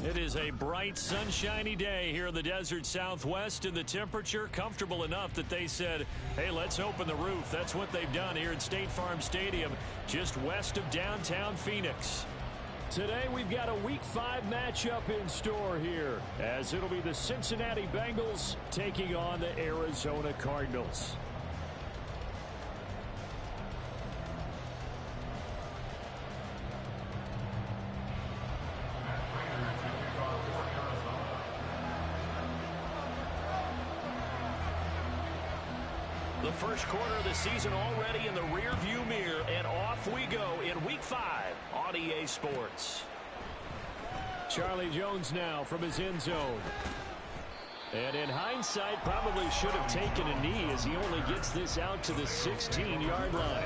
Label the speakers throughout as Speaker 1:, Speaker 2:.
Speaker 1: It is a bright, sunshiny day here in the desert Southwest, and the temperature comfortable enough that they said, hey, let's open the roof. That's what they've done here at State Farm Stadium, just west of downtown Phoenix. Today we've got a Week 5 matchup in store here, as it'll be the Cincinnati Bengals taking on the Arizona Cardinals. The first quarter of the season already in the rear-view mirror, and off we go in Week 5 on EA Sports. Charlie Jones now from his end zone. And in hindsight, probably should have taken a knee as he only gets this out to the 16-yard line.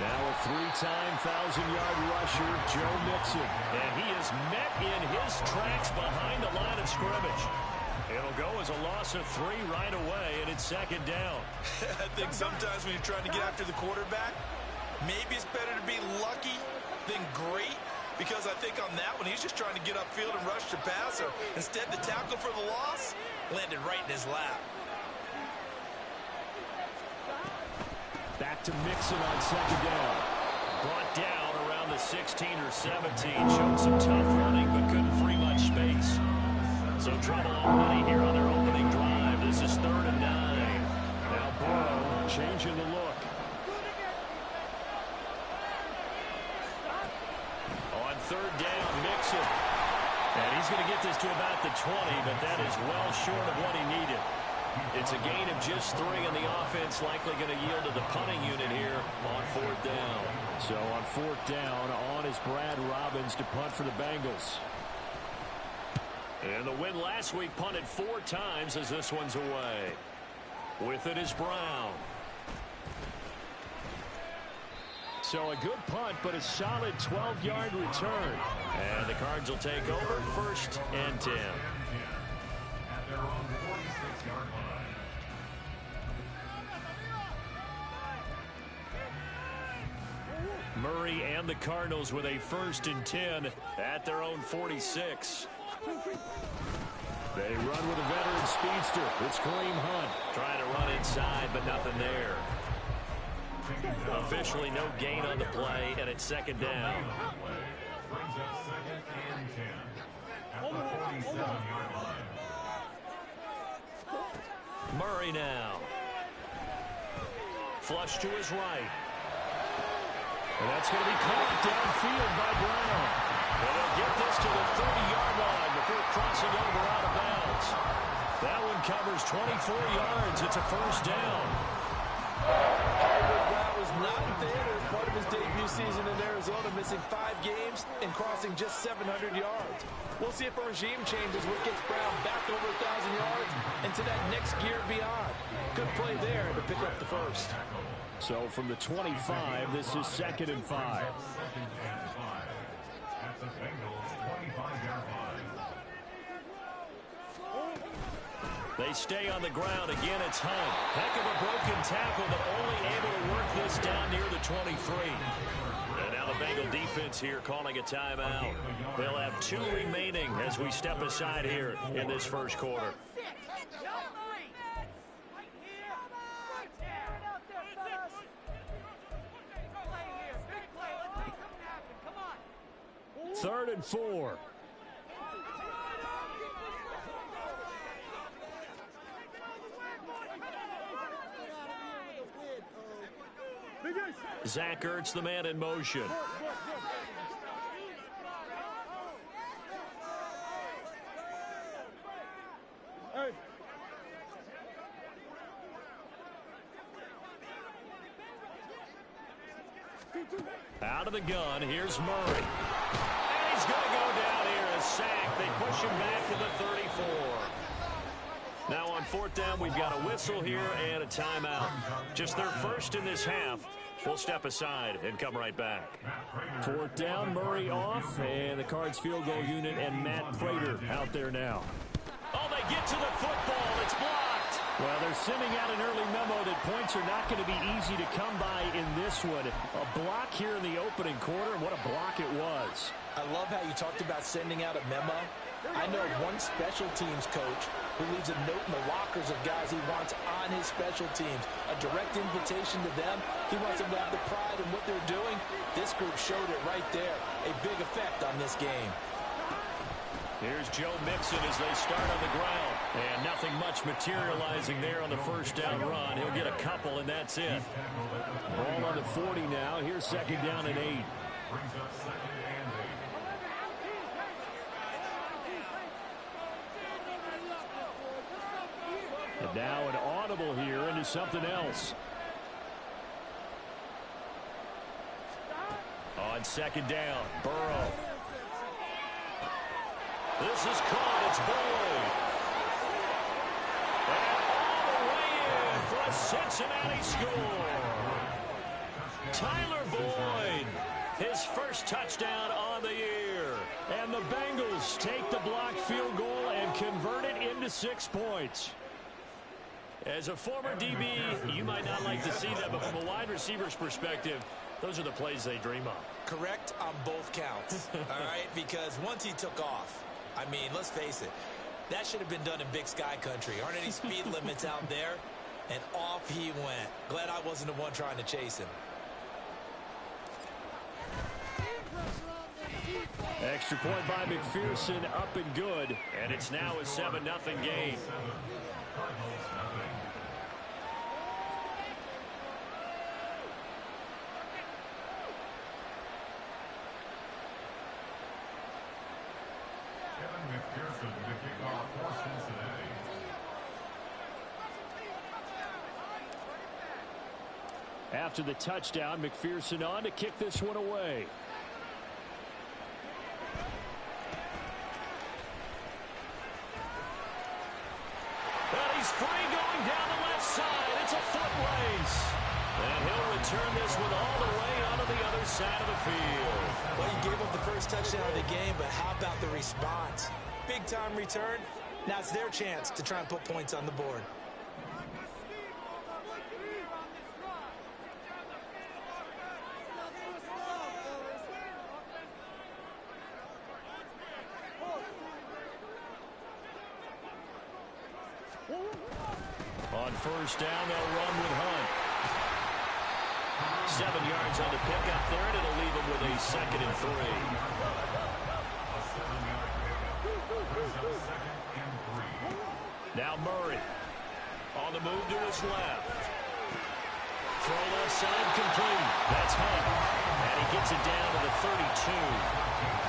Speaker 1: Now a three-time 1,000-yard rusher, Joe Mixon. And he is met in his tracks behind the line of scrimmage. It'll go as a loss of 3 right away, and it's second down.
Speaker 2: I think sometimes when you're trying to get after the quarterback, maybe it's better to be lucky than great, because I think on that one, he's just trying to get upfield and rush the passer. Instead, the tackle for the loss landed right in his lap.
Speaker 1: Back to Mixon on second down. Brought down around the 16 or 17. Showed some tough running, but couldn't free much space. So trouble already here on their opening drive. This is 3rd and 9. Now Burrow changing the look. On 3rd down, Mixon. And he's going to get this to about the 20, but that is well short of what he needed. It's a gain of just 3, and the offense likely going to yield to the punting unit here on 4th down. So on 4th down, on is Brad Robbins to punt for the Bengals. And the win last week punted 4 times as this one's away. With it is Brown. So a good punt, but a solid 12-yard return. And the Cards will take over 1st and 10. At their own 46-yard line. Murray and the Cardinals with a 1st and 10 at their own 46. They run with a veteran speedster. It's Kareem Hunt. Trying to run inside, but nothing there. Officially no gain on the play, and it's 2nd down. Brings up 2nd and 10 at the 47-yard line. Murray now. Flush to his right. And that's going to be caught downfield by Brown. And they'll get this to the 30-yard line before crossing over out of bounds. That one covers 24 yards. It's a 1st down.
Speaker 3: Brown was not in theater as part of his debut season in Arizona, missing 5 games and crossing just 700 yards. We'll see if a regime change is what gets Brown back over 1,000 yards and to that next gear beyond. Good play there to pick up the 1st.
Speaker 1: So from the 25, this is 2nd and 5. At the Bengals 25-yard line. They stay on the ground. Again, it's Hunt. Heck of a broken tackle, but only able to work this down near the 23. And now the Bengal defense here calling a timeout. They'll have 2 remaining as we step aside here in this 1st quarter. 3rd and 4. Zach Ertz, the man in motion. Out of the gun, here's Murray. And he's going to go down here, a sack. They push him back to the 34. Now on 4th down, we've got a whistle here and a timeout. Just their 1st in this half. We'll step aside and come right back.
Speaker 4: Fourth down, Murray off, and the Cards field goal unit and Matt Prater out there now.
Speaker 1: Oh, they get to the football. It's blocked.
Speaker 4: Well, they're sending out an early memo that points are not going to be easy to come by in this one. A block here in the opening quarter, and what a block it was.
Speaker 3: I love how you talked about sending out a memo. I know one special teams coach who leaves a note in the lockers of guys he wants on his special teams. A direct invitation to them. He wants them to have the pride in what they're doing. This group showed it right there. A big effect on this game.
Speaker 1: Here's Joe Mixon as they start on the ground. And nothing much materializing there on the first down run. He'll get a couple, and that's it.
Speaker 4: Ball on the 40 now. Here's second down and 8. And now an audible here into something else.
Speaker 1: On second down, Burrow. This is caught. It's Boyd. And all the way in for a Cincinnati score. Tyler Boyd, his first touchdown on the year. And the Bengals take the blocked field goal and convert it into 6 points. As a former DB, you might not like to see that, but from a wide receiver's perspective, those are the plays they dream of.
Speaker 2: Correct on both counts, all right? Because once he took off, I mean, let's face it, that should have been done in Big Sky country. Aren't any speed limits out there? And off he went. Glad I wasn't the one trying to chase him.
Speaker 4: Extra point by McPherson, up and good.
Speaker 1: And it's now a 7-0 game.
Speaker 4: After the touchdown, McPherson on to kick this one away.
Speaker 1: And he's free going down the left side. It's a foot race. And he'll return this one all the way onto the other side of the field.
Speaker 2: Well, he gave up the first touchdown of the game, but how about the response? Big-time return. Now it's their chance to try and put points on the board.
Speaker 1: On first down, they'll run with Hunt. 7 yards on the pickup there, and it'll leave him with a 2nd and 3. Now Murray on the move to his left. Throw left side complete. That's Hunt. And he gets it down to the 32.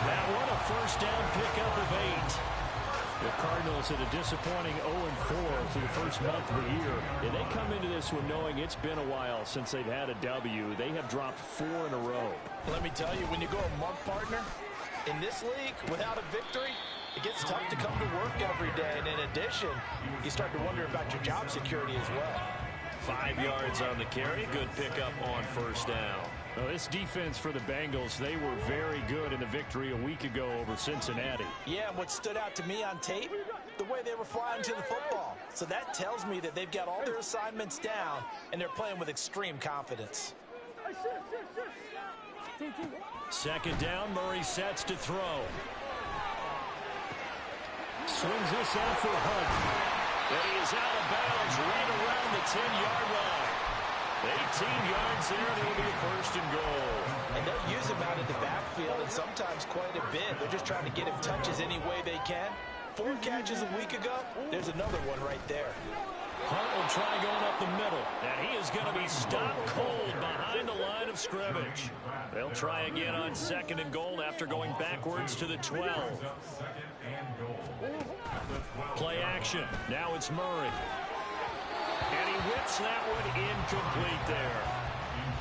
Speaker 1: That one a first down pickup of 8.
Speaker 4: The Cardinals at a disappointing 0-4 through the first month of the year. And they come into this one knowing it's been a while since they've had a W. They have dropped 4 in a row.
Speaker 3: Let me tell you, when you go a month, partner, in this league, without a victory, it gets tough to come to work every day. And in addition, you start to wonder about your job security as well.
Speaker 1: 5 yards on the carry. Good pickup on first down.
Speaker 4: Well, this defense for the Bengals, they were very good in the victory a week ago over Cincinnati.
Speaker 3: Yeah, and what stood out to me on tape, the way they were flying to the football. So that tells me that they've got all their assignments down, and they're playing with extreme confidence.
Speaker 1: Second down, Murray sets to throw.
Speaker 4: Swings this out for Hunt.
Speaker 1: And he is out of bounds right around the 10-yard line. 18 yards there, and it'll be a first and goal.
Speaker 3: And they'll use him out in the backfield, and sometimes quite a bit. They're just trying to get him touches any way they can. 4 catches a week ago, there's another one right there.
Speaker 1: Hunt will try going up the middle, and he is going to be stopped cold behind the line of scrimmage. They'll try again on 2nd and goal after going backwards to the 12. Play action. Now it's Murray. And he whips that one incomplete there.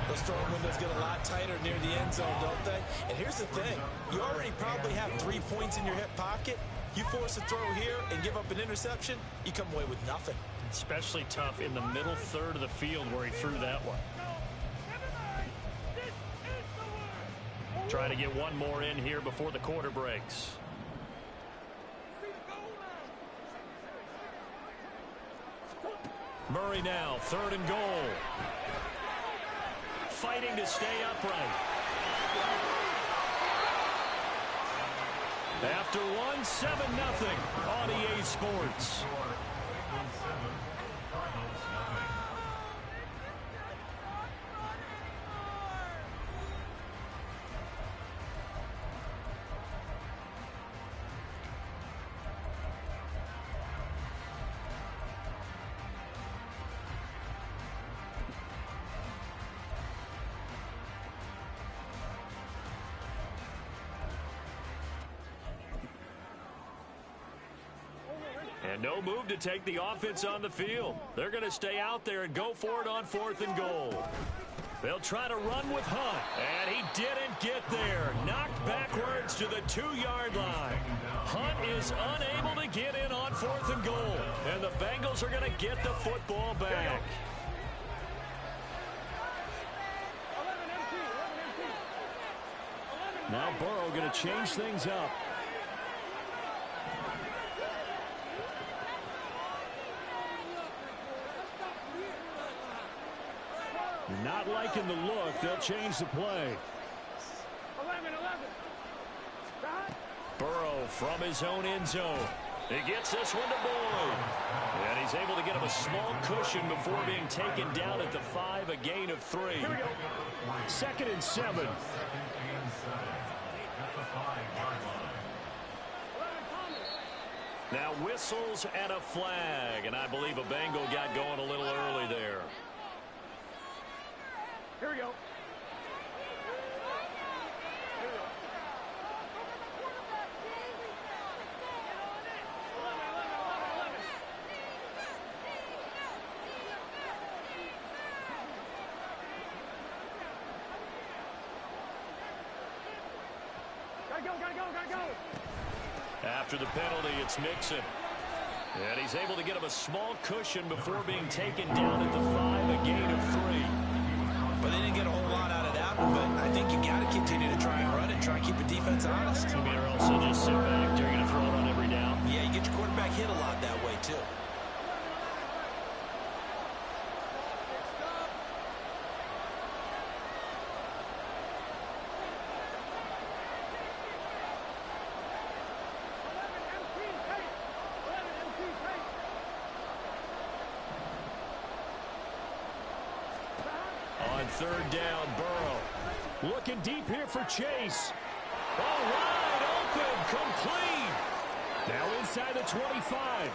Speaker 2: Those throwing windows get a lot tighter near the end zone, don't they? And here's the thing. You already probably have 3 points in your hip pocket. You force a throw here and give up an interception, you come away with nothing.
Speaker 1: Especially tough in the middle third of the field where he threw that one. Try to get one more in here before the quarter breaks. Murray now, 3rd and goal. Fighting to stay upright. After one, 7-0 on EA Sports. And no move to take the offense on the field. They're going to stay out there and go for it on 4th and goal. They'll try to run with Hunt. And he didn't get there. Knocked backwards to the 2-yard line. Hunt is unable to get in on 4th and goal. And the Bengals are going to get the football back.
Speaker 4: Now Burrow going to change things up. Not liking the look. They'll change the play.
Speaker 5: 11.
Speaker 1: Burrow from his own end zone. He gets this one to Boyd. And he's able to get him a small cushion before being taken down at the 5, a gain of 3.
Speaker 4: Here we go. 2nd and 7.
Speaker 1: Now whistles and a flag. And I believe a Bengal got going a little early there.
Speaker 5: Here we go. Gotta go.
Speaker 1: After the penalty, it's Mixon. And he's able to get him a small cushion before being taken down at the 5, a gain of 3.
Speaker 2: But they didn't get a whole lot out of that one, but I think you got to continue to try and run it, try and keep the defense honest.
Speaker 1: I mean, or else they'll just sit back. They're going to throw it on every down.
Speaker 2: Yeah, you get your quarterback hit a lot that way, too.
Speaker 1: On 3rd down, Burrow.
Speaker 4: Looking deep here for Chase.
Speaker 1: Oh, wide open, complete.
Speaker 4: Now inside the 25.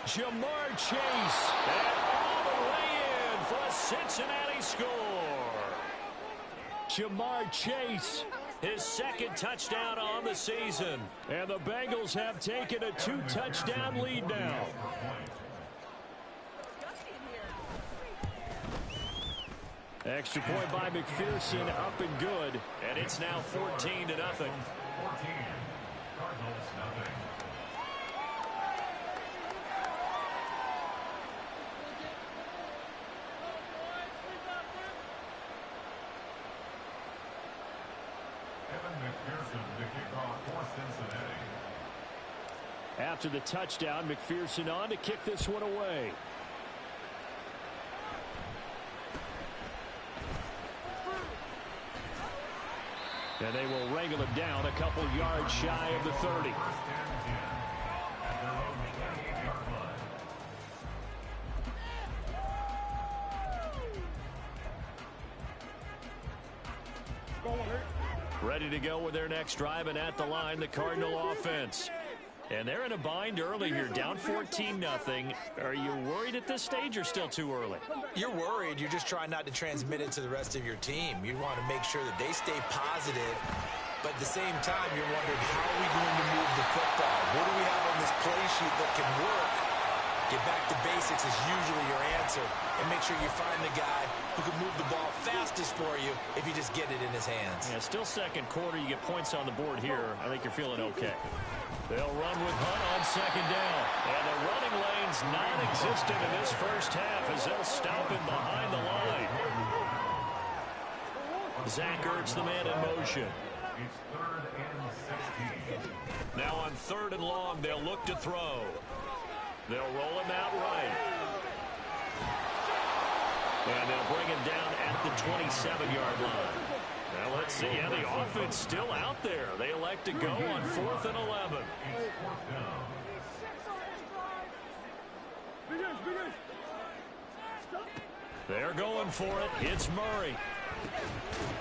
Speaker 1: Jamar Chase. And all the way in for a Cincinnati score.
Speaker 4: Jamar Chase.
Speaker 1: His 2nd touchdown on the season.
Speaker 4: And the Bengals have taken a 2-touchdown lead now. Extra point by McPherson, up and good.
Speaker 1: And it's now 14-0.
Speaker 6: 14, Cardinals nothing. Evan McPherson to kick off for Cincinnati.
Speaker 4: After the touchdown, McPherson on to kick this one away. And they will wrangle him down a couple yards shy of the 30.
Speaker 1: Ready to go with their next drive, and at the line, the Cardinal offense. And they're in a bind early here, down 14-0. Are you worried at this stage or still too early?
Speaker 2: You're worried. You're just trying not to transmit it to the rest of your team. You want to make sure that they stay positive, but at the same time, you're wondering, how are we going to move the football? What do we have on this play sheet that can work? Get back to basics is usually your answer, and make sure you find the guy who can move the ball fastest for you if you just get it in his hands.
Speaker 1: Yeah, still 2nd quarter. You get points on the board here. I think you're feeling okay. They'll run with Hunt on 2nd down. And the running lane's non-existent in this first half as they'll stop him behind the line. Zach Ertz, the man in motion.
Speaker 6: It's 3rd and 16.
Speaker 1: Now on 3rd and long, they'll look to throw. They'll roll him out right. And they'll bring him down at the 27-yard line. Now let's see. Yeah, the offense still out there. They elect to go on 4th and 11. They're going for it. It's Murray.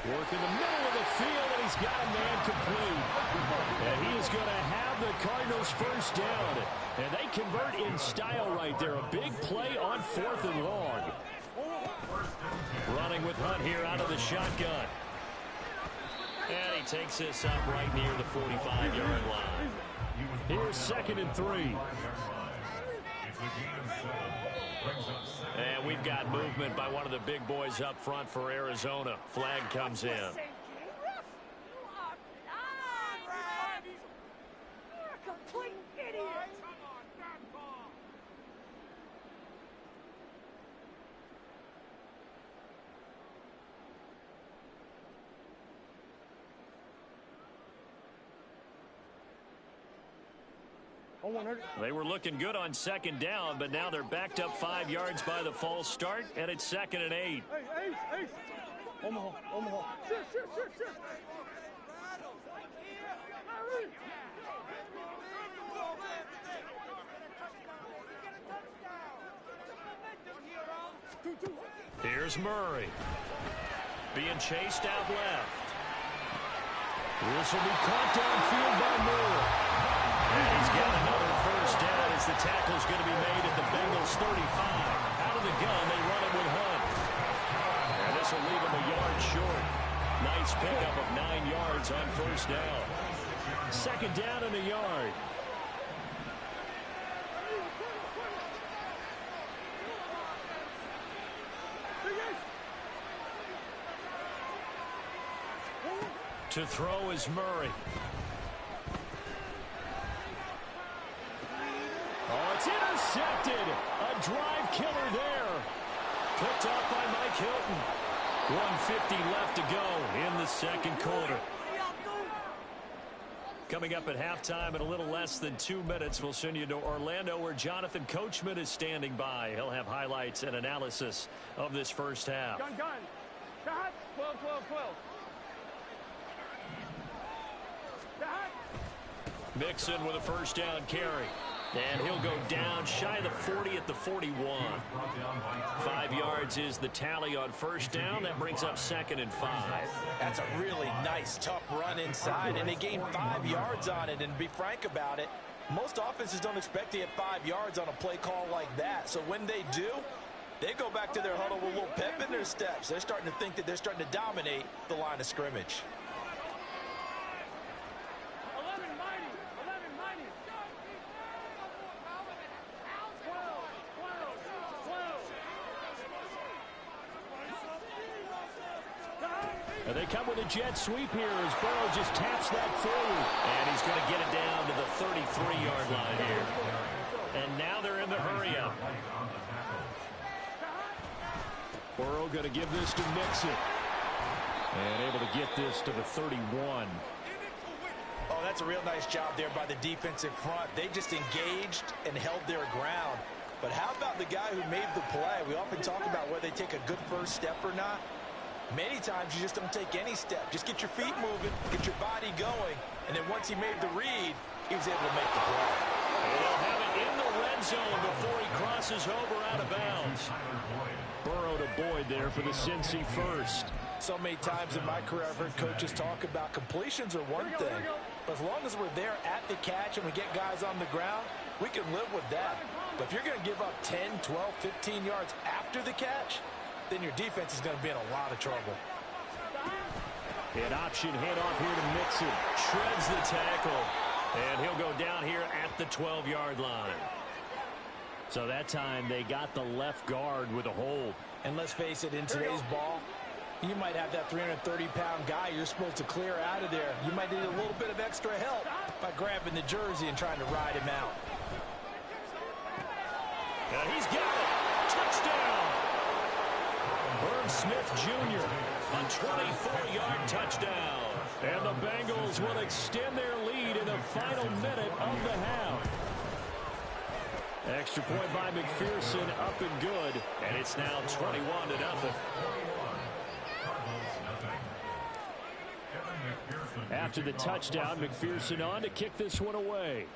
Speaker 1: Working the middle of the field, and he's got a man complete. And he is going to have the Cardinals first down. And they convert in style right there. A big play on 4th and long. Running with Hunt here out of the shotgun. And he takes this up right near the 45-yard line. Here's 2nd and 3. And we've got movement by one of the big boys up front for Arizona. Flag comes in. They were looking good on 2nd down, but now they're backed up 5 yards by the false start, and it's 2nd and 8.
Speaker 5: Hey, Omaha. Sure.
Speaker 1: Here's Murray. Being chased out left. This will be caught downfield by Moore. And he's got another first down as the tackle's going to be made at the Bengals 35. Out of the gun, they run it with Hunt. And this will leave him a yard short. Nice pickup of 9 yards on first down. 2nd down and a yard. To throw is Murray. Oh, it's intercepted. A drive killer there. Picked off by Mike Hilton. 1:50 left to go in the 2nd quarter. Coming up at halftime in a little less than 2 minutes, we'll send you to Orlando where Jonathan Coachman is standing by. He'll have highlights and analysis of this first half.
Speaker 5: Gun. Shot. 12.
Speaker 1: Mixon with a first down carry. And he'll go down shy of the 40 at the 41. 5 yards is the tally on first down. That brings up 2nd and 5.
Speaker 3: That's a really nice, tough run inside, and they gained 5 yards on it. And to be frank about it, most offenses don't expect to get 5 yards on a play call like that. So when they do, they go back to their huddle with a little pep in their steps. They're starting to think that they're starting to dominate the line of scrimmage.
Speaker 4: And they come with a jet sweep here as Burrow just taps that forward.
Speaker 1: And he's going to get it down to the 33-yard line here. And now they're in the hurry-up.
Speaker 4: Burrow going to give this to Mixon. And able to get this to the 31.
Speaker 3: Oh, that's a real nice job there by the defensive front. They just engaged and held their ground. But how about the guy who made the play? We often talk about whether they take a good first step or not. Many times you just don't take any step. Just get your feet moving, get your body going, and then once he made the read, he was able to make the play.
Speaker 1: And they'll have it in the red zone before he crosses over out of bounds.
Speaker 4: Burrow to Boyd there for the Cincy first.
Speaker 3: So many times in my career I've heard coaches talk about completions are one thing, but as long as we're there at the catch and we get guys on the ground, we can live with that. But if you're going to give up 10, 12, 15 yards after the catch, then your defense is going to be in a lot of trouble.
Speaker 4: An option handoff here to Mixon.
Speaker 1: Shreds the tackle. And he'll go down here at the 12-yard line.
Speaker 4: So that time they got the left guard with a hold.
Speaker 3: And let's face it, in today's ball, you might have that 330-pound guy you're supposed to clear out of there. You might need a little bit of extra help by grabbing the jersey and trying to ride him out.
Speaker 1: And he's got it. Touchdown. Herb Smith Jr. A 24-yard touchdown.
Speaker 4: And the Bengals will extend their lead in the final minute of the half. Extra point by McPherson, up and good.
Speaker 1: And it's now 21-0.
Speaker 4: After the touchdown, McPherson on to kick this one away.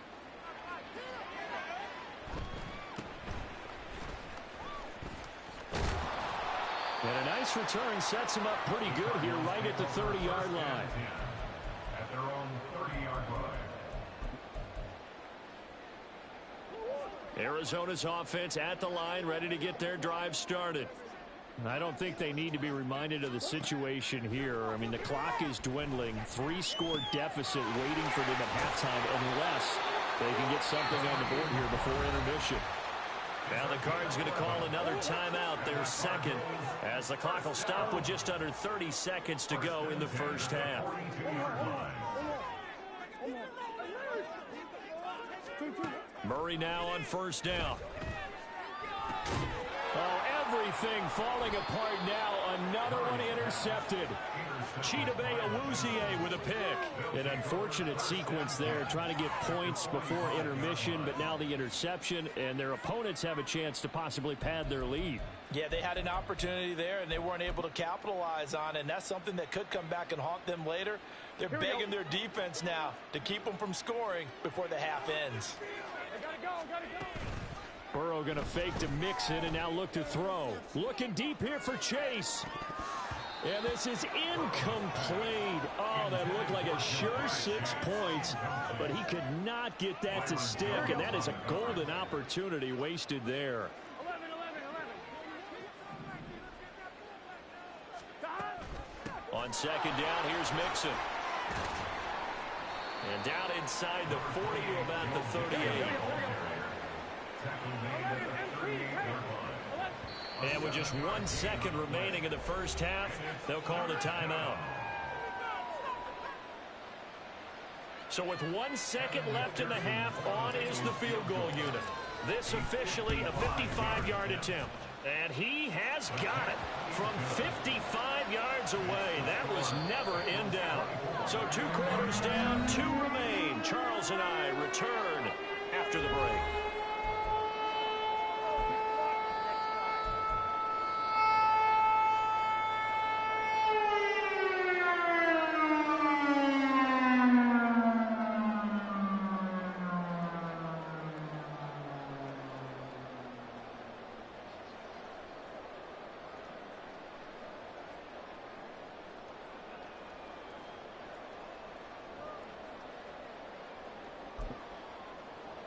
Speaker 4: And a nice return sets him up pretty good here right at the 30-yard line.
Speaker 6: At their own 30-yard line.
Speaker 4: Arizona's offense at the line, ready to get their drive started. I don't think they need to be reminded of the situation here. I mean, the clock is dwindling. 3-score deficit waiting for them at halftime unless they can get something on the board here before intermission.
Speaker 1: Now the Cards going to call another timeout, their second, as the clock will stop with just under 30 seconds to go in the first half. Murray now on first down.
Speaker 4: Oh, everything falling apart now. Another one intercepted.
Speaker 1: Chidobe Awuzie with a pick.
Speaker 4: An unfortunate sequence there, trying to get points before intermission, but now the interception, and their opponents have a chance to possibly pad their lead.
Speaker 3: Yeah, they had an opportunity there, and they weren't able to capitalize on it, and that's something that could come back and haunt them later. They're begging their defense now to keep them from scoring before the half ends.
Speaker 4: Burrow going to fake to Mixon and now look to throw. Looking deep here for Chase. And this is incomplete. Oh, that looked like a sure 6 points, but he could not get that to stick, and that is a golden opportunity wasted there.
Speaker 1: On second down, here's Mixon. And down inside the 40 to about the 38. And with just 1 second remaining in the first half, they'll call the timeout. So with 1 second left in the half, on is the field goal unit. This officially a 55-yard attempt. And he has got it from 55 yards away. That was never in doubt. So 2 quarters down, 2 remain. Charles and I return after the break.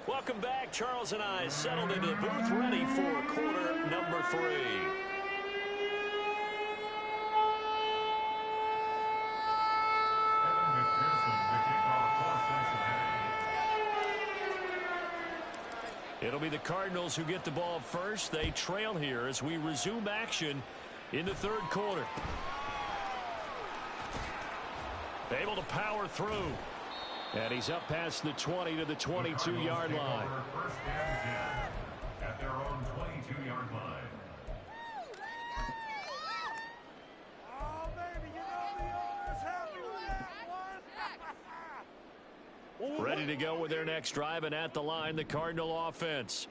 Speaker 1: Welcome back. Charles and I settled into the booth, ready for quarter number 3. It'll be the Cardinals who get the ball first. They trail here as we resume action in the third quarter. Able to power through. And he's up past the 20 to the 22-yard line.
Speaker 6: First and 10 at their own 22-yard line.
Speaker 5: Oh, baby, you know the owner's happy with that one.
Speaker 4: Ready to go with their next drive, and at the line, the Cardinal offense.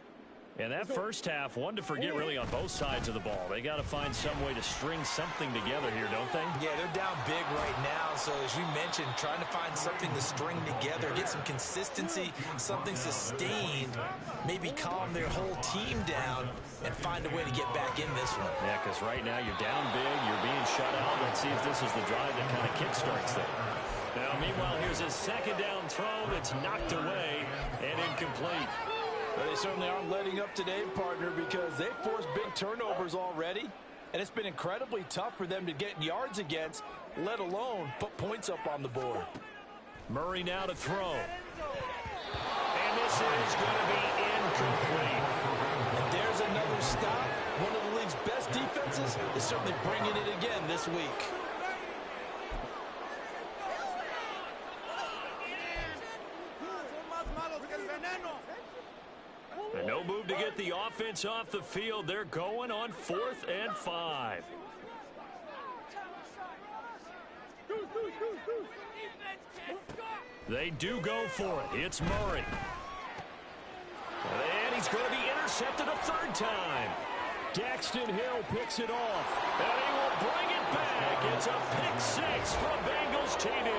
Speaker 4: And that first half, one to forget really on both sides of the ball. They got to find some way to string something together here, don't they?
Speaker 3: Yeah, they're down big right now. So as you mentioned, trying to find something to string together, get some consistency, something sustained, maybe calm their whole team down and find a way to get back in this one.
Speaker 4: Yeah, because right now you're down big, you're being shut out. Let's see if this is the drive that kind of kickstarts them.
Speaker 1: Now, meanwhile, here's a second down throw that's knocked away and incomplete.
Speaker 3: Well, they certainly aren't letting up today, partner, because they've forced big turnovers already, and it's been incredibly tough for them to get yards against, let alone put points up on the board.
Speaker 1: Murray now to throw. And this is going to be incomplete.
Speaker 3: And there's another stop. One of the league's best defenses is certainly bringing it again this week.
Speaker 1: And no move to get the offense off the field. They're going on 4th and 5. They do go for it. It's Murray. And he's going to be intercepted a third time.
Speaker 4: Daxton Hill picks it off.
Speaker 1: And he will bring it back. It's a pick six from Bengals TV.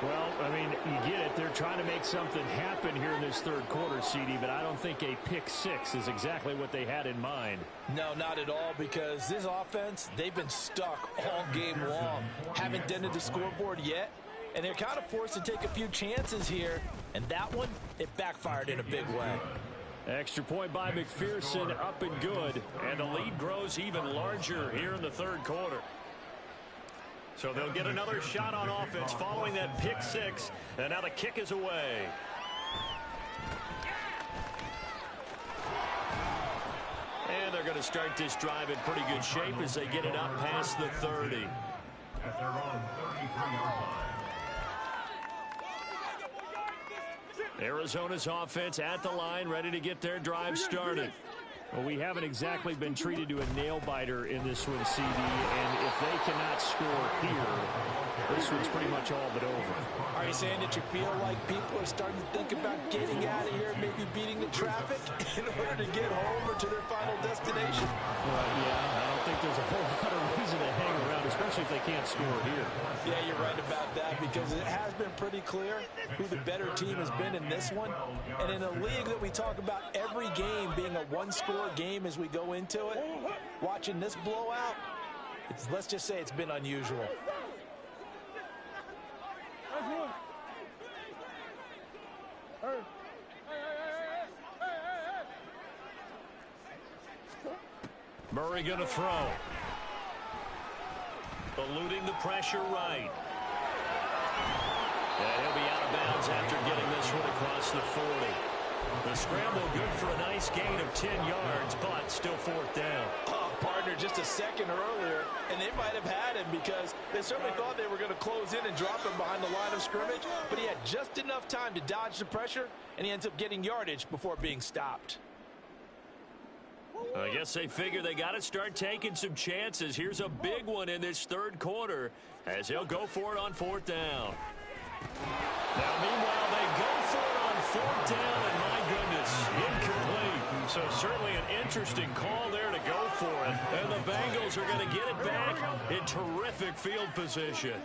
Speaker 4: Well, I mean, you get it. They're trying to make something happen here in this third quarter, CD, but I don't think a pick six is exactly what they had in mind.
Speaker 3: No, not at all, because this offense, they've been stuck all game long. Haven't dented the scoreboard yet, and they're kind of forced to take a few chances here, and that one, it backfired in a big way.
Speaker 4: Extra point by McPherson, up and good.
Speaker 1: And the lead grows even larger here in the third quarter. So they'll get another shot on offense following that pick six. And now the kick is away. And they're going to start this drive in pretty good shape as they get it up past the 30.
Speaker 6: At their own 33-yard line.
Speaker 1: Arizona's offense at the line, ready to get their drive started.
Speaker 4: Well, we haven't exactly been treated to a nail-biter in this one, CD, and if they cannot score here, this one's pretty much all but over.
Speaker 3: Are you saying that you feel like people are starting to think about getting out of here, maybe beating the traffic in order to get home or to their final destination?
Speaker 4: Yeah, I don't think there's a whole lot of reason to hang around, especially if they can't score here.
Speaker 3: Yeah, you're right about that, because it has been pretty clear who the better team has been in this one. And in a league that we talk about every game being a one-score game as we go into it, watching this blowout, let's just say it's been unusual.
Speaker 1: Murray going to throw. Eluding the pressure right. And he'll be out of bounds after getting this one across the 40. The scramble good for a nice gain of 10 yards, but still fourth down.
Speaker 3: Partner, just a second earlier, and they might have had him because they certainly thought they were going to close in and drop him behind the line of scrimmage, but he had just enough time to dodge the pressure, and he ends up getting yardage before being stopped.
Speaker 1: I guess they figure they got to start taking some chances. Here's a big one in this third quarter as he'll go for it on fourth down. Now, meanwhile, they go for it on fourth down, and my goodness, incomplete. So certainly an interesting call there to go for it. And the Bengals are going to get it back in terrific field position.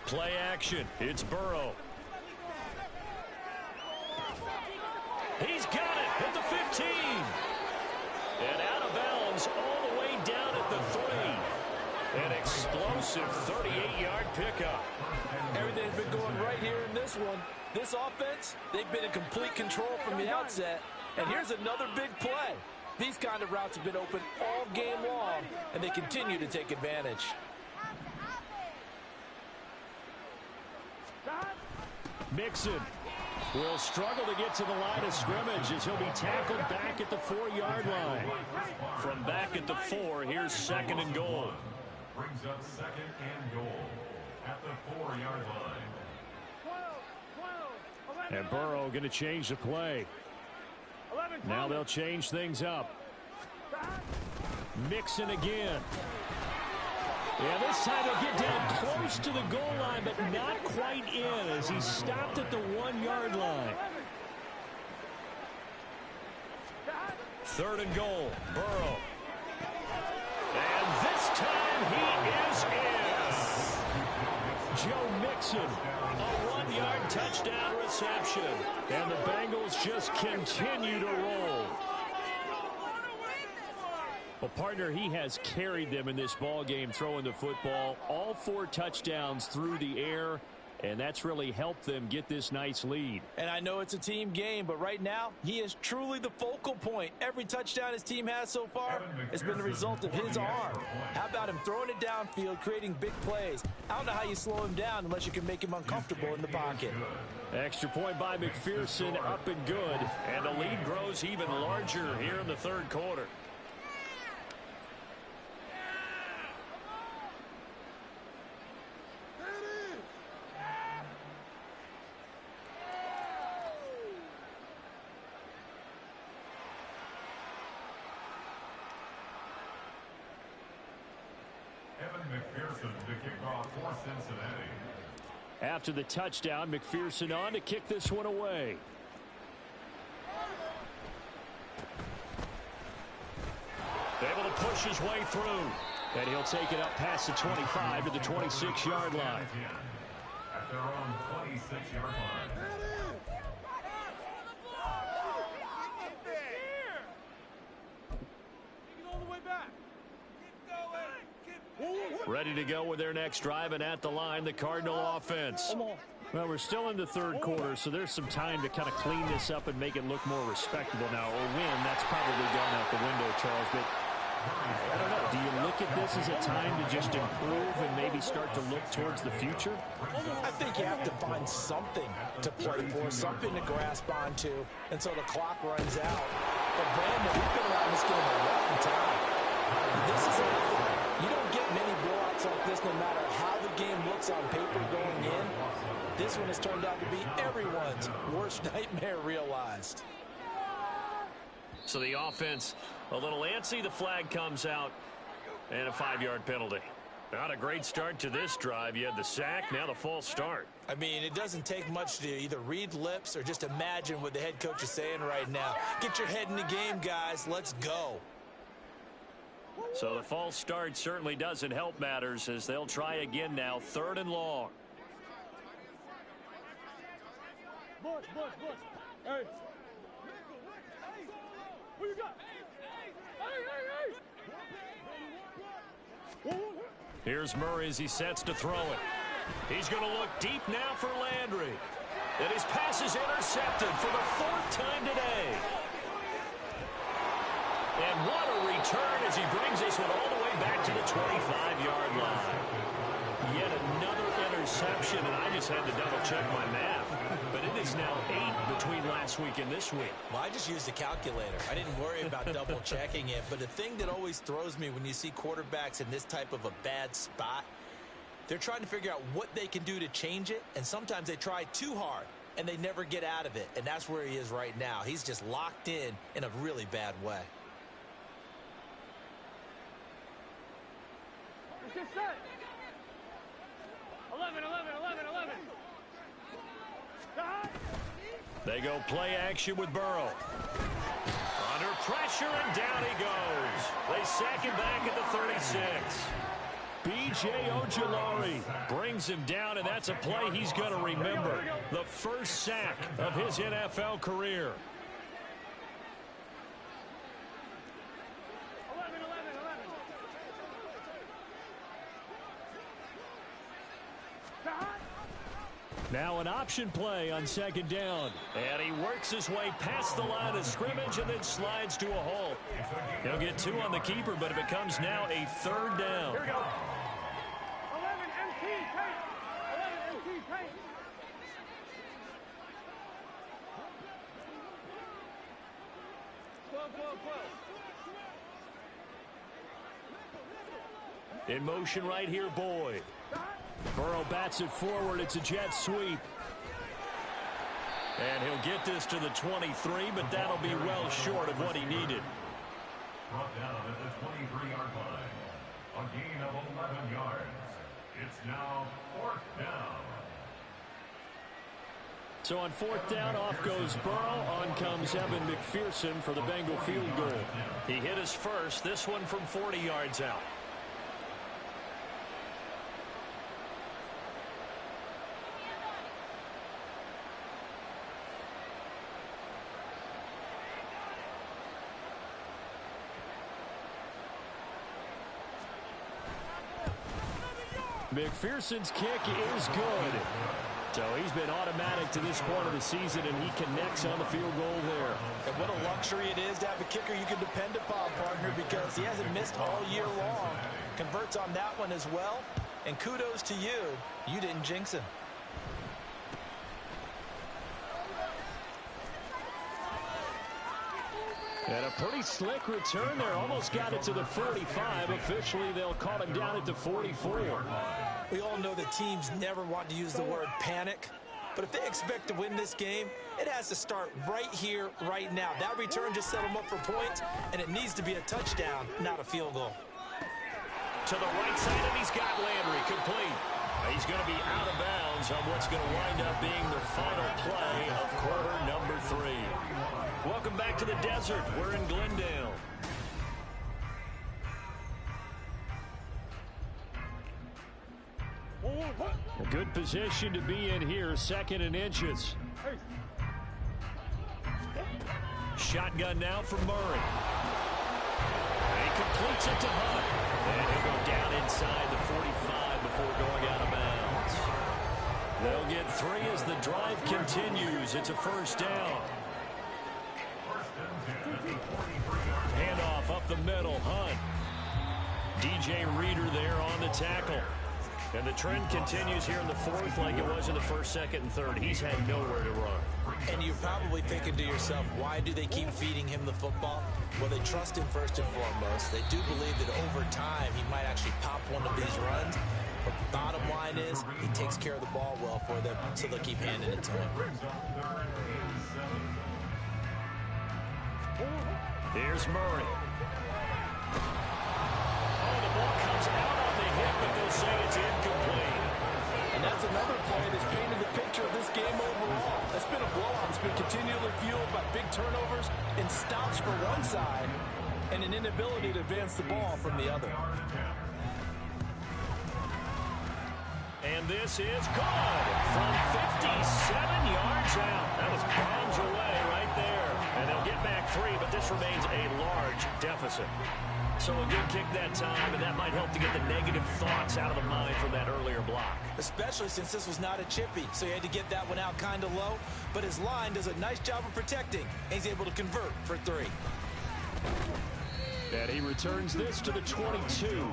Speaker 1: Play action. It's Burrow. He's got it at the 15. And out of bounds all the way down at the 3. An explosive 38-yard pickup.
Speaker 3: Everything's been going right here in this one. This offense, they've been in complete control from the outset. And here's another big play. These kind of routes have been open all game long, and they continue to take advantage.
Speaker 4: Mixon will struggle to get to the line of scrimmage as he'll be tackled back at the 4-yard line.
Speaker 1: From back at the 4, here's second and goal.
Speaker 6: Brings up second and goal at the 4-yard line.
Speaker 4: And Burrow going to change the play. Now they'll change things up. Mixon again. Yeah, this time he'll get down close to the goal line, but not quite in as he stopped at the 1-yard line.
Speaker 1: Third and goal, Burrow. And this time he is in.
Speaker 4: Joe Mixon,
Speaker 1: A 1-yard touchdown reception.
Speaker 4: and the Bengals just continue to roll. Well, partner, he has carried them in this ball game throwing the football. All 4 touchdowns through the air, and that's really helped them get this nice lead.
Speaker 3: And I know it's a team game, but right now, he is truly the focal point. Every touchdown his team has so far has been the result of his arm. How about him throwing it downfield, creating big plays? I don't know how you slow him down unless you can make him uncomfortable in the pocket.
Speaker 4: Extra point by McPherson, up and good.
Speaker 1: And the lead grows even larger here in the third quarter.
Speaker 6: kickoff for Cincinnati.
Speaker 4: After the touchdown, McPherson on to kick this one away.
Speaker 1: Able to push his way through.
Speaker 4: And he'll take it up past the 25 to the 26-yard line.
Speaker 6: At their own 26-yard line.
Speaker 1: Ready to go with their next drive, and at the line, the Cardinal offense.
Speaker 4: Well, we're still in the third quarter, so there's some time to kind of clean this up and make it look more respectable now. Or win, that's probably gone out the window, Charles. But I don't know. Do you look at this as a time to just improve and maybe start to look towards the future?
Speaker 3: I think you have to find something to play for, something to grasp onto until the clock runs out. But Brandon, we've been around this game a long time. This is you don't get many blowouts like this no matter how the game looks on paper going in. This one has turned out to be everyone's worst nightmare realized.
Speaker 1: So the offense a little antsy. The flag comes out, and a 5-yard penalty. Not a great start to this drive. You had the sack, now the false start.
Speaker 3: I mean, it doesn't take much to either read lips or just imagine what the head coach is saying right now. Get your head in the game, guys. Let's go.
Speaker 1: So the false start certainly doesn't help matters as they'll try again now, 3rd and long.
Speaker 5: Hey. What you got? Hey.
Speaker 1: Here's Murray as he sets to throw it. He's going to look deep now for Landry. And his pass is intercepted for the 4th time today. And what a return as he brings this one all the way back to the 25-yard line. Yet another interception, and I just had to double-check my math. But it is now 8 between last week and this week.
Speaker 3: Well, I just used a calculator. I didn't worry about double-checking it. But the thing that always throws me when you see quarterbacks in this type of a bad spot, they're trying to figure out what they can do to change it, and sometimes they try too hard, and they never get out of it. And that's where he is right now. He's just locked in a really bad way.
Speaker 5: Get set. 11.
Speaker 1: They go play action with Burrow. Under pressure, and down he goes. They sack him back at the 36.
Speaker 4: B.J. Ojulari brings him down, and that's a play he's going to remember. The first sack of his NFL career.
Speaker 5: 11.
Speaker 4: Now an option play on 2nd down.
Speaker 1: And he works his way past the line of scrimmage and then slides to a halt. He'll get 2 on the keeper, but it becomes now a 3rd down.
Speaker 5: Here we go. 11 MT tank. 11 MT tank.
Speaker 1: In motion right here, Boyd.
Speaker 4: Burrow bats it forward. It's a jet sweep.
Speaker 1: And he'll get this to the 23, but that'll be well short of what he needed.
Speaker 6: Brought down at the 23-yard line. A gain of 11 yards. It's now 4th down.
Speaker 4: So on 4th down, off goes Burrow. On comes Evan McPherson for the Bengal field goal.
Speaker 1: He hit his first, this one from 40 yards out.
Speaker 4: McPherson's kick is good. So he's been automatic to this point of the season, and he connects on the field goal there.
Speaker 3: And what a luxury it is to have a kicker you can depend upon, partner, because he hasn't missed all year long. Converts on that one as well. And kudos to you. You didn't jinx him.
Speaker 4: And a pretty slick return there. Almost got it to the 45. Officially, they'll call him down at the 44.
Speaker 3: We all know that teams never want to use the word panic. But if they expect to win this game, it has to start right here, right now. That return just set them up for points, and it needs to be a touchdown, not a field goal.
Speaker 1: To the right side, and he's got Landry complete. He's going to be out of bounds on what's going to wind up being the final play of quarter number 3. Welcome back to the desert. We're in Glendale. A good position to be in here, 2nd and inches. Shotgun now from Murray. He completes it to Hunt. And he'll go down inside the 45 before going out of bounds. They'll get 3 as the drive continues. It's a first down. Handoff up the middle. Hunt. DJ Reader there on the tackle. And the trend continues here in the 4th like it was in the 1st, 2nd, and 3rd. He's had nowhere to run.
Speaker 3: And you're probably thinking to yourself, why do they keep feeding him the football? Well, they trust him first and foremost. They do believe that over time he might actually pop one of these runs. But the bottom line is he takes care of the ball well for them, so they'll keep handing it to him.
Speaker 1: Here's Murray. Oh, the ball comes out on the hip, but they'll say it's incomplete.
Speaker 3: And that's another play that's painted the picture of this game overall. It's been a blowout. It's been continually fueled by big turnovers and stops for one side and an inability to advance the ball from the other.
Speaker 1: And this is good from 57 yards out. That was bombs away right there. And they'll get back 3, but this remains a large deficit. So a good kick that time, and that might help to get the negative thoughts out of the mind from that earlier block.
Speaker 3: Especially since this was not a chippy, so he had to get that one out kind of low. But his line does a nice job of protecting, and he's able to convert for 3.
Speaker 4: And he returns this to the 22.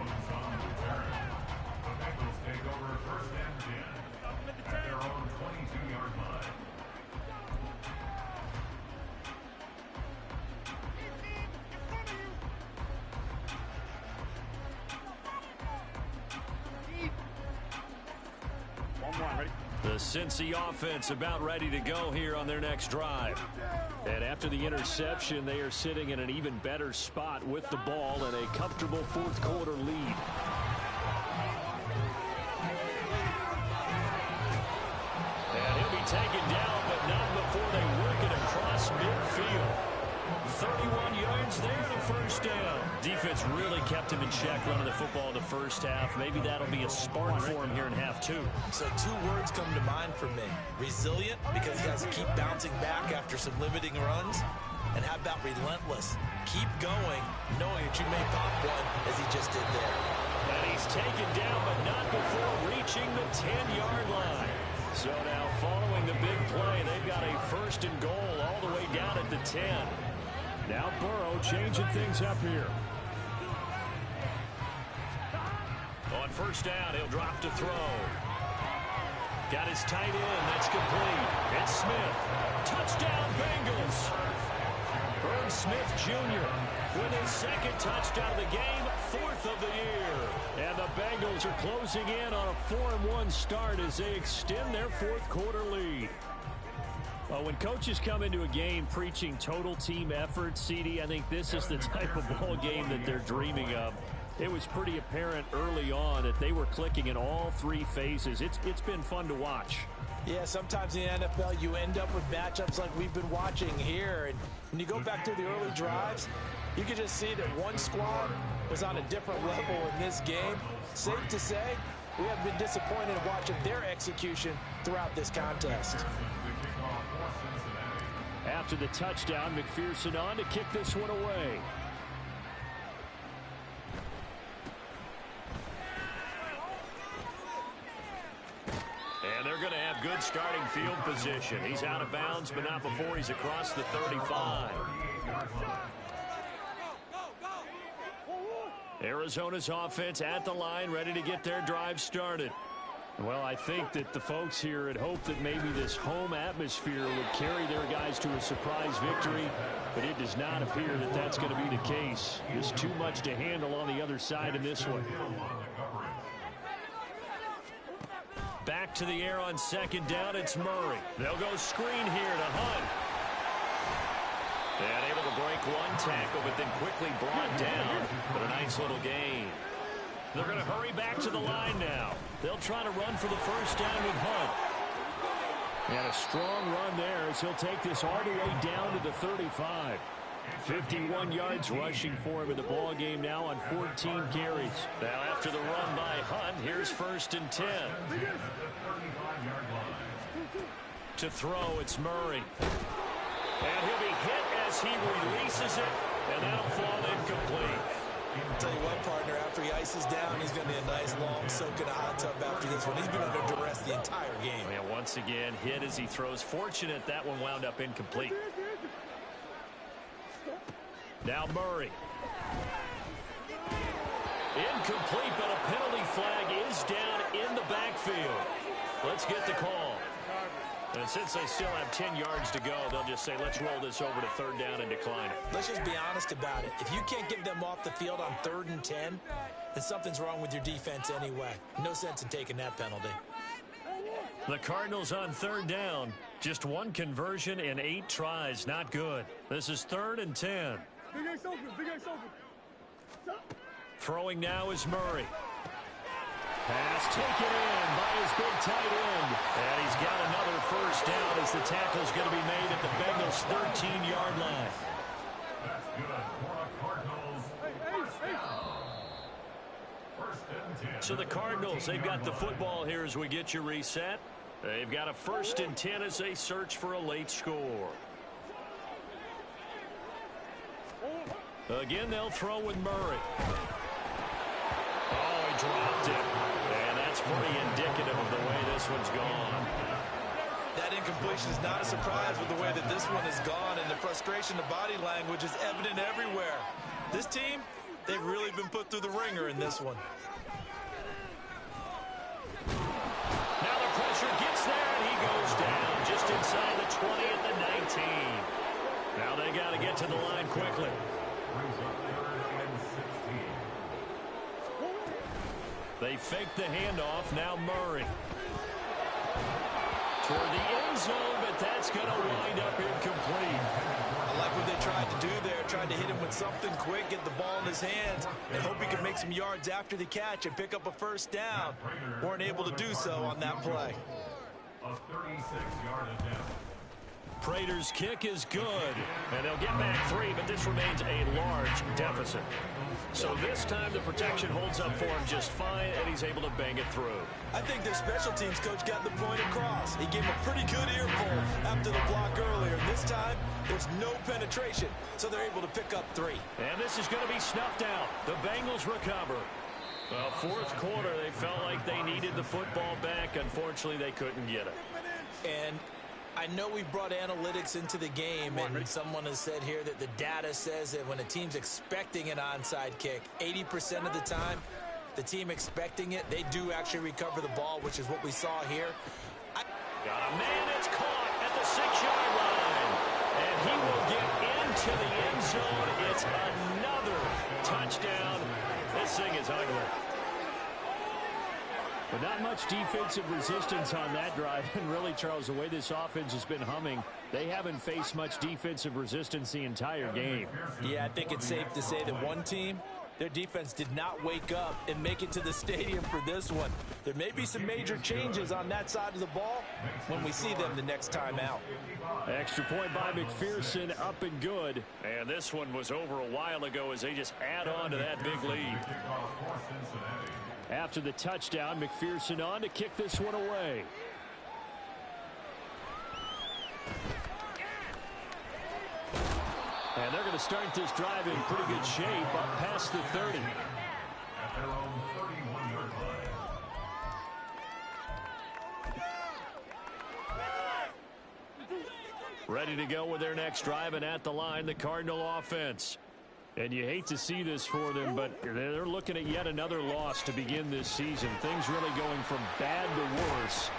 Speaker 1: The Cincy offense about ready to go here on their next drive.
Speaker 4: And after the interception, they are sitting in an even better spot with the ball and a comfortable 4th quarter lead.
Speaker 1: And he'll be taken down, but not before they work it across midfield. 31 yards there and a first down. Defense really kept him in check running the football in the first half. Maybe that'll be a spark for him here in half 2.
Speaker 3: So 2 words come to mind for me. Resilient, because he has to keep bouncing back after some limiting runs. And how about relentless? Keep going, knowing that you may pop one, as he just did there.
Speaker 1: And he's taken down, but not before reaching the 10-yard line. So now following the big play, they've got a 1st and goal all the way down at the 10.
Speaker 4: Now Burrow changing things up here.
Speaker 1: On first down, he'll drop to throw. Got his tight end. That's complete. It's Smith. Touchdown, Bengals. Herb Smith Jr. with his 2nd touchdown of the game, 4th of the year. And the Bengals are closing in on a 4-1 start as they extend their 4th quarter lead. Well, when coaches come into a game preaching total team effort, CD, I think this is the type of ball game that they're dreaming of. It was pretty apparent early on that they were clicking in all 3 phases. It's been fun to watch.
Speaker 3: Yeah, sometimes in the NFL you end up with matchups like we've been watching here. And when you go back to the early drives, you can just see that one squad was on a different level in this game. Safe to say, we have been disappointed in watching their execution throughout this contest.
Speaker 4: After the touchdown, McPherson on to kick this one away.
Speaker 1: And they're going to have good starting field position. He's out of bounds, but not before he's across the 35. Arizona's offense at the line, ready to get their drive started.
Speaker 4: Well, I think that the folks here had hoped that maybe this home atmosphere would carry their guys to a surprise victory, but it does not appear that that's going to be the case. There's too much to handle on the other side in this one.
Speaker 1: Back to the air on 2nd down, it's Murray. They'll go screen here to Hunt. And able to break one tackle, but then quickly brought down. But a nice little gain. They're going to hurry back to the line now. They'll try to run for the first down with Hunt. And a strong run there as he'll take this all the way down to the 35. 51 yards rushing for him in the ball game now on 14 carries. Now after the run by Hunt, here's 1st and 10. To throw, it's Murray. And he'll be hit as he releases it, and that'll fall incomplete.
Speaker 2: I'll tell you what, partner, after he ices down, he's going to be a nice long soak in a hot tub after this one. He's been under duress the entire game.
Speaker 1: And once again, hit as he throws. Fortunate that one wound up incomplete. Now Murray. Incomplete, but a penalty flag is down in the backfield. Let's get the call. And since they still have 10 yards to go, they'll just say, let's roll this over to 3rd down and decline it.
Speaker 2: Let's just be honest about it. If you can't get them off the field on 3rd and 10, then something's wrong with your defense anyway. No sense in taking that penalty.
Speaker 1: The Cardinals on 3rd down. Just 1 conversion in 8 tries. Not good. This is 3rd and 10. Throwing now is Murray. Pass taken in by his big tight end. And he's got another first down as the tackle's going to be made at the Bengals' 13-yard line.
Speaker 6: That's good for the Cardinals. First and 10.
Speaker 1: So the Cardinals, they've got the football here as we get you reset. They've got a 1st and 10 as they search for a late score. Again, they'll throw with Murray. Oh, he dropped it. And that's pretty indicative of the way this one's gone.
Speaker 2: That incompletion is not a surprise with the way that this one has gone, and the frustration, the body language is evident everywhere. This team, they've really been put through the ringer in this one.
Speaker 1: Now the pressure gets there, and he goes down just inside the 20 at the 19. Now they got to get to the line quickly.
Speaker 6: Brings up 3rd and 16.
Speaker 1: They fake the handoff. Now Murray. Toward the end zone, but that's going to wind up incomplete.
Speaker 2: I like what they tried to do there. Tried to hit him with something quick, get the ball in his hands, and hope he can make some yards after the catch and pick up a first down. Weren't able to do so on that play.
Speaker 6: A 36-yard attempt.
Speaker 1: Prater's kick is good, and they'll get back 3, but this remains a large deficit. So this time the protection holds up for him just fine, and he's able to bang it through.
Speaker 2: I think their special teams coach got the point across. He gave him a pretty good earful after the block earlier. This time, there's no penetration, so they're able to pick up 3.
Speaker 1: And this is going to be snuffed out. The Bengals recover. Well, 4th quarter, they felt like they needed the football back. Unfortunately, they couldn't get it.
Speaker 2: And I know we brought analytics into the game, and someone has said here that the data says that when a team's expecting an onside kick, 80% of the time, the team expecting it, they do actually recover the ball, which is what we saw here.
Speaker 1: Got a man that's caught at the 6-yard line, and he will get into the end zone. It's another touchdown. This thing is ugly. But not much defensive resistance on that drive. And really, Charles, the way this offense has been humming, they haven't faced much defensive resistance the entire game.
Speaker 2: Yeah, I think it's safe to say that one team, their defense did not wake up and make it to the stadium for this one. There may be some major changes on that side of the ball when we see them the next time out.
Speaker 1: Extra point by McPherson, up and good. And this one was over a while ago as they just add on to that big lead. After the touchdown, McPherson on to kick this one away. And they're going to start this drive in pretty good shape up past the 30.
Speaker 6: At their own 31-yard line.
Speaker 1: Ready to go with their next drive, and at the line, the Cardinal offense. And you hate to see this for them, but they're looking at yet another loss to begin this season. Things really going from bad to worse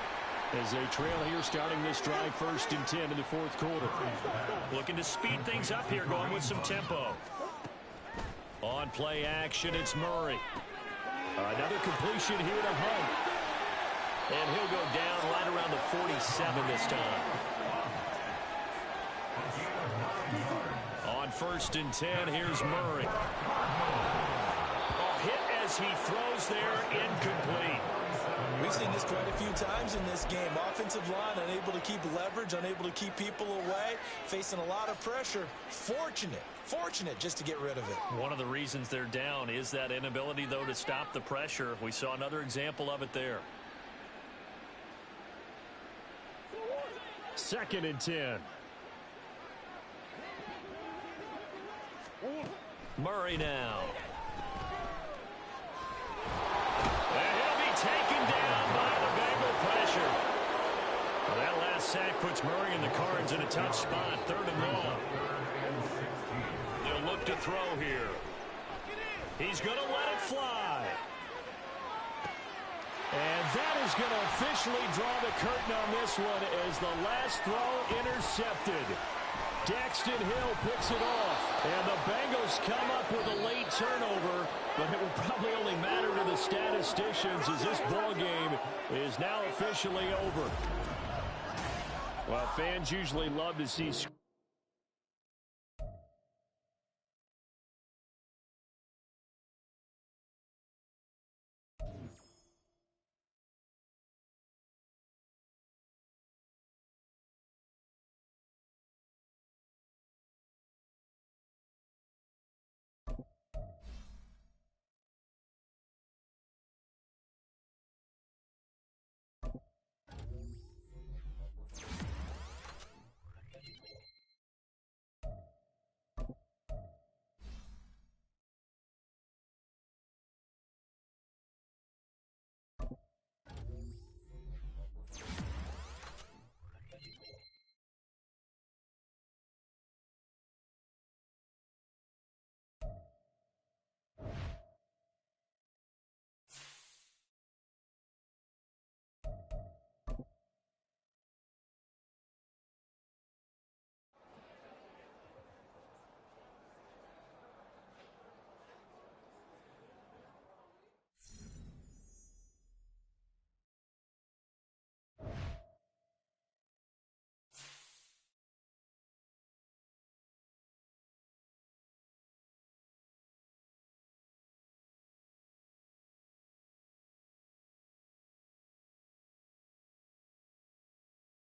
Speaker 1: as they trail here starting this drive 1st and 10 in the 4th quarter. Looking to speed things up here, going with some tempo. On play action, it's Murray. Another completion here to Hunt. And he'll go down right around the 47 this time. On 1st and 10, here's Murray. Oh, hit as he throws there, incomplete.
Speaker 2: We've seen this quite a few times in this game. Offensive line unable to keep leverage, unable to keep people away, facing a lot of pressure. Fortunate just to get rid of it.
Speaker 1: One of the reasons they're down is that inability, though, to stop the pressure. We saw another example of it there.
Speaker 4: 2nd and 10.
Speaker 1: Murray now. And he'll be taken down by the Bengal pressure. Well, that last sack puts Murray and the Cards in a tough spot. 3rd and long. They'll look to throw here. He's going to let it fly.
Speaker 4: And that is going to officially draw the curtain on this one as the last throw intercepted. Daxton Hill picks it off. And the Bengals come up with a late turnover, but it will probably only matter to the statisticians as this ball game is now officially over. Well, fans usually love to see